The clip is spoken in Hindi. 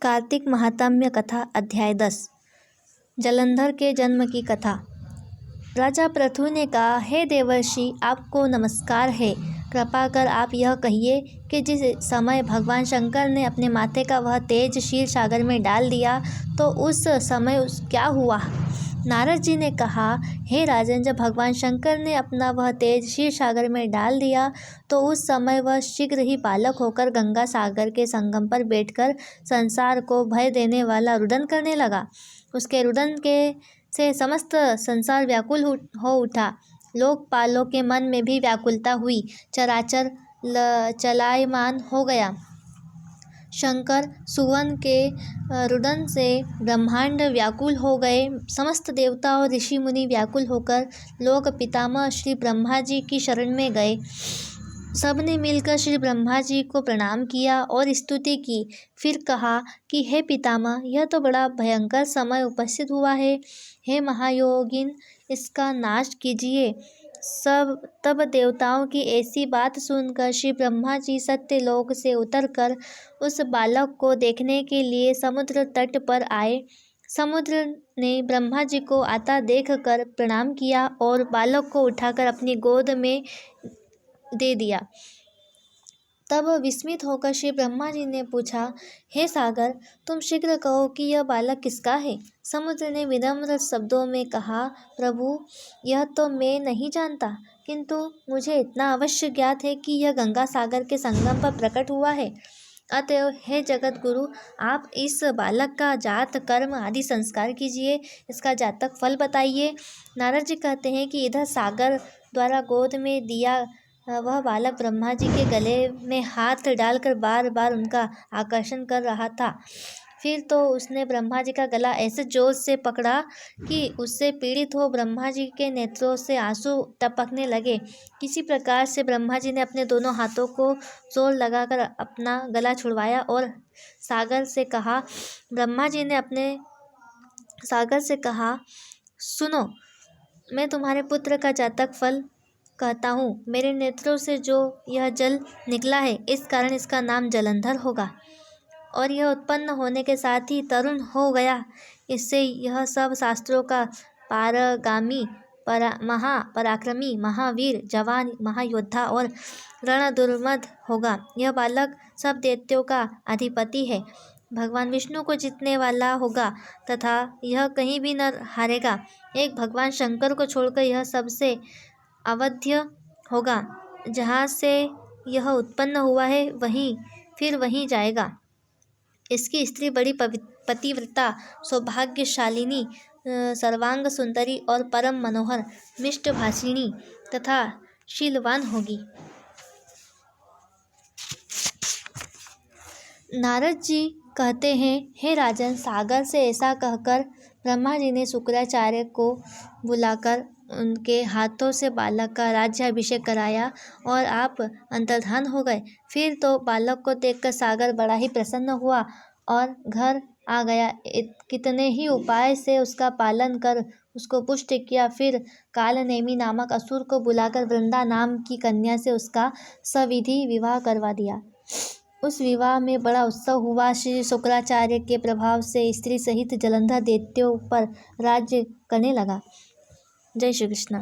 कार्तिक महात्म्य कथा अध्याय 10। जलंधर के जन्म की कथा। राजा पृथु ने कहा, हे देवर्षि, आपको नमस्कार है। कृपा कर आप यह कहिए कि जिस समय भगवान शंकर ने अपने माथे का वह तेज क्षीर सागर में डाल दिया तो उस समय क्या हुआ। नारद जी ने कहा, हे राजन, जब भगवान शंकर ने अपना वह तेज क्षीर सागर में डाल दिया तो उस समय वह शीघ्र ही बालक होकर गंगा सागर के संगम पर बैठकर संसार को भय देने वाला रुदन करने लगा। उसके रुदन से समस्त संसार व्याकुल हो उठा। लोकपालों के मन में भी व्याकुलता हुई। चराचर चलायमान हो गया। शंकर सुवन के रुदन से ब्रह्मांड व्याकुल हो गए। समस्त देवता और ऋषि मुनि व्याकुल होकर लोक पितामह श्री ब्रह्मा जी की शरण में गए। सबने मिलकर श्री ब्रह्मा जी को प्रणाम किया और स्तुति की। फिर कहा कि हे पितामह, यह तो बड़ा भयंकर समय उपस्थित हुआ है। हे महायोगिन, इसका नाश कीजिए। तब देवताओं की ऐसी बात सुनकर श्री ब्रह्मा जी सत्यलोक से उतरकर उस बालक को देखने के लिए समुद्र तट पर आए। समुद्र ने ब्रह्मा जी को आता देखकर प्रणाम किया और बालक को उठाकर अपनी गोद में दे दिया। तब विस्मित होकर श्री ब्रह्मा जी ने पूछा, हे सागर, तुम शीघ्र कहो कि यह बालक किसका है। समुद्र ने विनम्र शब्दों में कहा, प्रभु, यह तो मैं नहीं जानता, किंतु मुझे इतना अवश्य ज्ञात है कि यह गंगा सागर के संगम पर प्रकट हुआ है। अतएव हे जगत गुरु, आप इस बालक का जात कर्म आदि संस्कार कीजिए, इसका जातक फल बताइए। नारद जी कहते हैं कि इधर सागर द्वारा गोद में दिया वह बालक ब्रह्मा जी के गले में हाथ डालकर बार बार उनका आकर्षण कर रहा था। फिर तो उसने ब्रह्मा जी का गला ऐसे जोर से पकड़ा कि उससे पीड़ित हो ब्रह्मा जी के नेत्रों से आंसू टपकने लगे। किसी प्रकार से ब्रह्मा जी ने अपने दोनों हाथों को जोर लगाकर अपना गला छुड़वाया और सागर से कहा, ब्रह्मा जी ने अपने सागर से कहा, सुनो, मैं तुम्हारे पुत्र का जातक फल कहता हूँ। मेरे नेत्रों से जो यह जल निकला है, इस कारण इसका नाम जलंधर होगा और यह उत्पन्न होने के साथ ही तरुण हो गया। इससे यह सब शास्त्रों का पारगामी, महापराक्रमी, महावीर, जवान, महायोद्धा और रणदुर्मद होगा। यह बालक सब दैत्यों का अधिपति है, भगवान विष्णु को जीतने वाला होगा तथा यह कहीं भी न हारेगा। एक भगवान शंकर को छोड़कर यह सबसे अवध्य होगा। जहाँ से यह उत्पन्न हुआ है वहीं जाएगा। इसकी स्त्री बड़ी पतिव्रता, सौभाग्यशालिनी, सर्वांग सुंदरी और परम मनोहर, मिष्टभाषिणी तथा शीलवान होगी। नारद जी कहते हैं, हे राजन, सागर से ऐसा कहकर ब्रह्मा जी ने शुक्राचार्य को बुलाकर उनके हाथों से बालक का राज्याभिषेक कराया और आप अंतर्धान हो गए। फिर तो बालक को देखकर सागर बड़ा ही प्रसन्न हुआ और घर आ गया। कितने ही उपाय से उसका पालन कर उसको पुष्ट किया। फिर कालनेमी नामक असुर को बुलाकर वृंदा नाम की कन्या से उसका सविधि विवाह करवा दिया। उस विवाह में बड़ा उत्सव हुआ। श्री शुक्राचार्य के प्रभाव से स्त्री सहित जलंधर दैत्यों पर राज्य करने लगा। जय श्री कृष्ण।